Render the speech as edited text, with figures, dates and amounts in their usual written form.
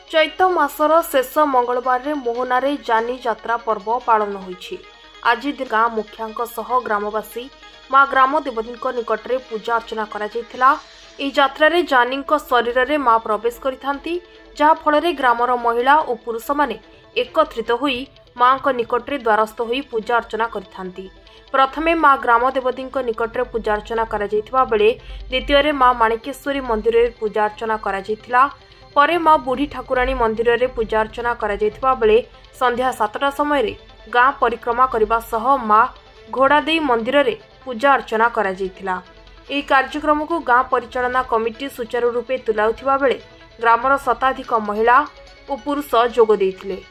चैत मासर शेष मंगलवार रे मोहनारे जानी जात्रा पर्व पालन होईछि। आज गाँ मुखिया सह ग्रामवासी माँ ग्राम देवती निकट में पूजा अर्चना करा जायथिला। एही जात्रा रे जानी शरीर रे माँ प्रवेश करिथांती, जहा फल ग्रामर महिला और पुरुष माने एकत्रित होई माँ निकट में द्वारस्थ होई पूजा अर्चना करिथांती। प्रथमे माँ ग्राम देवती निकट में पूजा अर्चना करा जायथिबा बेले द्वितीय माँ माणिकेश्वरी मंदिर रे पूजा अर्चना करा जायथिला। परे माँ बुढ़ी ठाकुराणी मंदिर रे पूजा अर्चना करा जायथिबा बेले संध्या 7टा समय गाँ परिक्रमा करबा सह माँ घोड़ा देई मंदिर रे पूजा अर्चना करा जायथिला। एही कार्यक्रम को गाँ परिचालना कमिटी सुचारू रूपे तुलाउथिबा बेले ग्रामर शताधिक महिला और पुरुष जोग देइथिले।